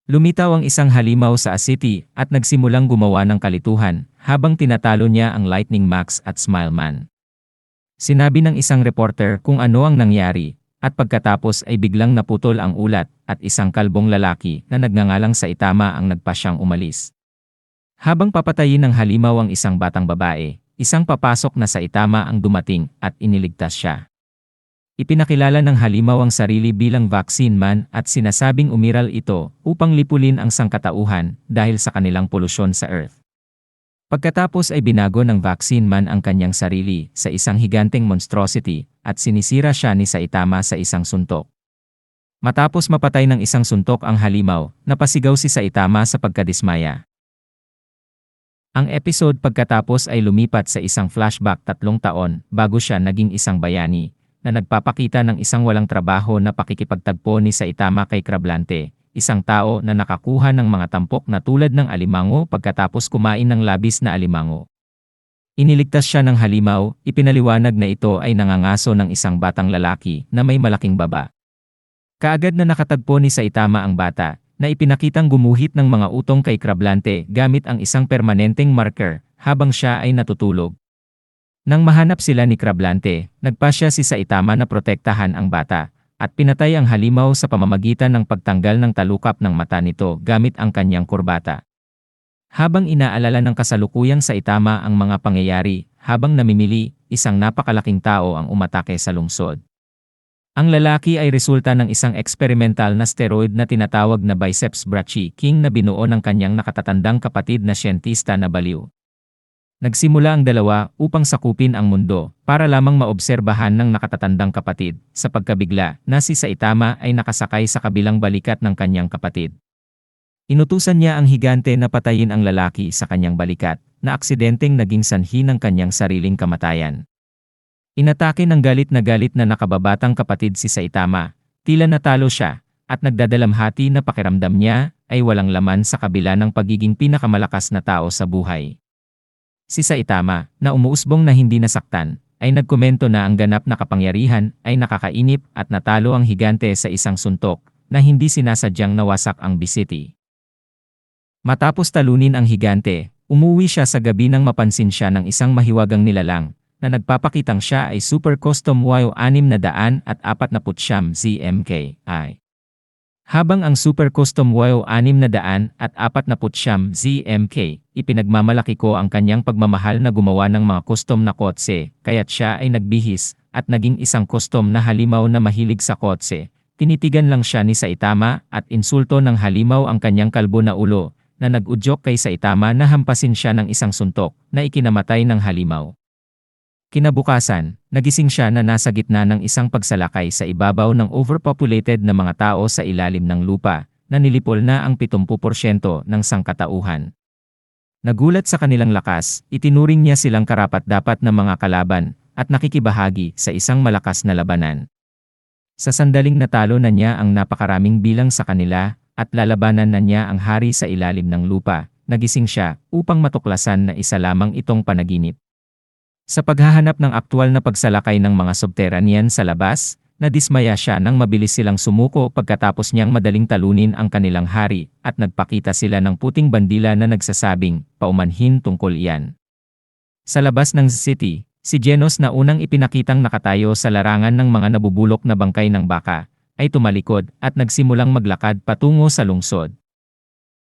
Lumitaw ang isang halimaw sa city at nagsimulang gumawa ng kalituhan habang tinatalo niya ang Lightning Max at Smileman. Sinabi ng isang reporter kung ano ang nangyari at pagkatapos ay biglang naputol ang ulat at isang kalbong lalaki na nagngangalang Saitama ang nagpasyang umalis. Habang papatayin ng halimaw ang isang batang babae, isang papasok na Saitama ang dumating at iniligtas siya. Ipinakilala ng halimaw ang sarili bilang vaccine man at sinasabing umiral ito upang lipulin ang sangkatauhan dahil sa kanilang polusyon sa Earth. Pagkatapos ay binago ng vaccine man ang kanyang sarili sa isang higanteng monstrosity at sinisira siya ni Saitama sa isang suntok. Matapos mapatay ng isang suntok ang halimaw, napasigaw si Saitama sa pagkadismaya. Ang episode pagkatapos ay lumipat sa isang flashback 3 taon bago siya naging isang bayani, na nagpapakita ng isang walang trabaho na pakikipagtagpo ni Saitama kay Krablante, isang tao na nakakuha ng mga tampok na tulad ng alimango pagkatapos kumain ng labis na alimango. Iniligtas siya ng halimaw, ipinaliwanag na ito ay nangangaso ng isang batang lalaki na may malaking baba. Kaagad na nakatagpo ni Saitama ang bata, na ipinakitang gumuhit ng mga utong kay Krablante gamit ang isang permanenteng marker habang siya ay natutulog. Nang mahanap sila ni Krablante, nagpasya si Saitama na protektahan ang bata, at pinatay ang halimaw sa pamamagitan ng pagtanggal ng talukap ng mata nito gamit ang kanyang kurbata. Habang inaalala ng kasalukuyang Saitama ang mga pangyayari, habang namimili, isang napakalaking tao ang umatake sa lungsod. Ang lalaki ay resulta ng isang experimental na steroid na tinatawag na biceps brachii king na binuo ng kanyang nakatatandang kapatid na siyentista na baliw. Nagsimula ang dalawa upang sakupin ang mundo para lamang maobserbahan ng nakatatandang kapatid sa pagkabigla na si Saitama ay nakasakay sa kabilang balikat ng kanyang kapatid. Inutusan niya ang higante na patayin ang lalaki sa kanyang balikat na aksidenteng naging sanhi ng kanyang sariling kamatayan. Inatake ng galit na nakababatang kapatid si Saitama, tila natalo siya, at nagdadalamhati na pakiramdam niya ay walang laman sa kabila ng pagiging pinakamalakas na tao sa buhay. Si Saitama, na umuusbong na hindi nasaktan, ay nagkomento na ang ganap na kapangyarihan ay nakakainip at natalo ang higante sa isang suntok na hindi sinasadyang nawasak ang Bicity. Matapos talunin ang higante, umuwi siya sa gabi nang mapansin siya ng isang mahiwagang nilalang na nagpapakitang siya ay Super Custom WO649 ZMK-I. Habang ang Super Custom WO649 ZMK, ipinagmamalaki ko ang kanyang pagmamahal na gumawa ng mga custom na kotse, kaya't siya ay nagbihis at naging isang custom na halimaw na mahilig sa kotse. Tinitigan lang siya ni Saitama at insulto ng halimaw ang kanyang kalbo na ulo, na nag-udyok kay Saitama na hampasin siya ng isang suntok na ikinamatay ng halimaw. Kinabukasan, nagising siya na nasa gitna ng isang pagsalakay sa ibabaw ng overpopulated na mga tao sa ilalim ng lupa, na nilipol na ang 70% ng sangkatauhan. Nagulat sa kanilang lakas, itinuring niya silang karapat-dapat na mga kalaban, at nakikibahagi sa isang malakas na labanan. Sa sandaling natalo na niya ang napakaraming bilang sa kanila, at lalabanan na niya ang hari sa ilalim ng lupa, nagising siya upang matuklasan na isa lamang itong panaginip. Sa paghahanap ng aktwal na pagsalakay ng mga subterranean sa labas, nadismaya siya nang mabilis silang sumuko pagkatapos niyang madaling talunin ang kanilang hari at nagpakita sila ng puting bandila na nagsasabing, paumanhin tungkol iyan. Sa labas ng city, si Genos na unang ipinakitang nakatayo sa larangan ng mga nabubulok na bangkay ng baka, ay tumalikod at nagsimulang maglakad patungo sa lungsod.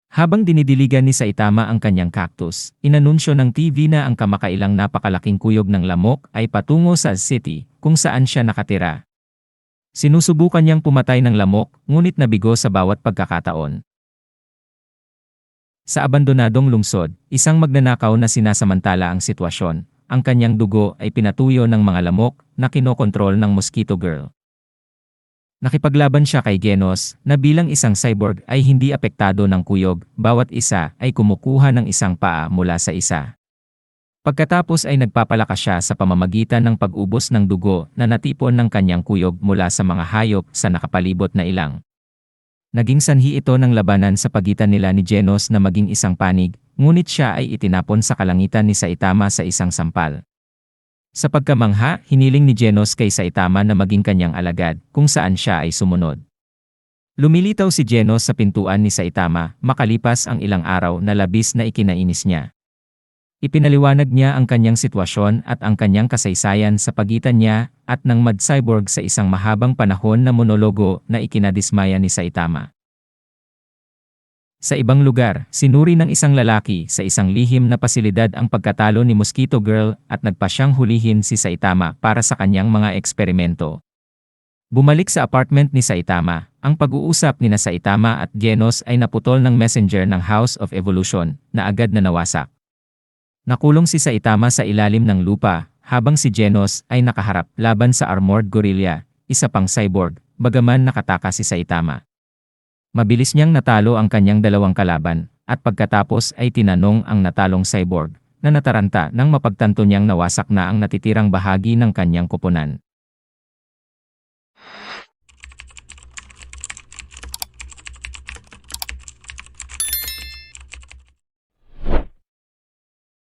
Habang dinidiligan ni Saitama ang kanyang cactus, inanunsyo ng TV na ang kamakailang napakalaking kuyog ng lamok ay patungo sa city, kung saan siya nakatira. Sinusubukan niyang pumatay ng lamok, ngunit nabigo sa bawat pagkakataon. Sa abandonadong lungsod, isang magnanakaw na sinasamantala ang sitwasyon. Ang kanyang dugo ay pinatuyo ng mga lamok na kinokontrol ng Mosquito Girl. Nakipaglaban siya kay Genos, na bilang isang cyborg ay hindi apektado ng kuyog, bawat isa ay kumukuha ng isang paa mula sa isa. Pagkatapos ay nagpapalakas siya sa pamamagitan ng pag-ubos ng dugo na natipon ng kanyang kuyog mula sa mga hayop sa nakapalibot na ilang. Naging sanhi ito ng labanan sa pagitan nila ni Genos na maging isang panig, ngunit siya ay itinapon sa kalangitan ni Saitama sa isang sampal. Sa pagkamangha, hiniling ni Genos kay Saitama na maging kanyang alagad, kung saan siya ay sumunod. Lumilitaw si Genos sa pintuan ni Saitama makalipas ang ilang araw na labis na ikinainis niya. Ipinaliwanag niya ang kanyang sitwasyon at ang kanyang kasaysayan sa pagitan niya at ng Mad Cyborg sa isang mahabang panahon na monologo na ikinadismaya ni Saitama. Sa ibang lugar, sinuri ng isang lalaki sa isang lihim na pasilidad ang pagkatalo ni Mosquito Girl at nagpa siyang hulihin si Saitama para sa kanyang mga eksperimento. Bumalik sa apartment ni Saitama, ang pag-uusap ni Saitama at Genos ay naputol ng messenger ng House of Evolution na agad na nawasak. Nakulong si Saitama sa ilalim ng lupa habang si Genos ay nakaharap laban sa Armored Gorilla, isa pang cyborg, bagaman nakatakas si Saitama. Mabilis niyang natalo ang kanyang dalawang kalaban, at pagkatapos ay tinanong ang natalong cyborg, na nataranta nang mapagtanto niyang nawasak na ang natitirang bahagi ng kanyang koponan.